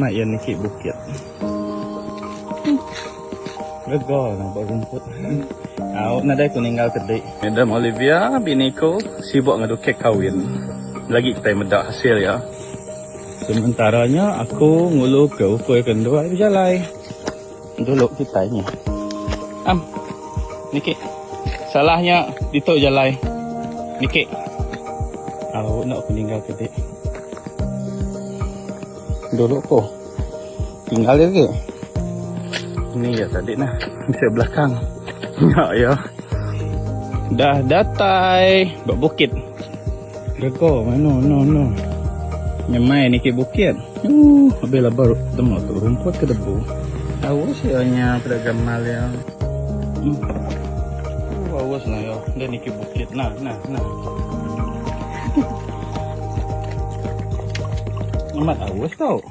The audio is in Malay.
Mak yan ni bukit. Lega nampak rumput. Awak na dai ko ninggal tadi. Madam Olivia, bini ko sibuk ngadu kek kawin. Lagi kita medak hasil ya. Sementaranya aku ngulu ke ukoi kendua berjalai. Dulu kita ini. Niki. Salahnya ditok jalai. Niki. Awak nak aku ninggal tadi. Dulu ko tinggal lagi. Ini ya tadi nah di belakang. Ya. Dah datai bak bukit. Rego mana no. Nyemai ni ke bukit. Habis baru temu tu rumput ke debu. Awas ya pada gamal ya. Awas lah ya. Dah ni ke bukit nah. Amat awas tau.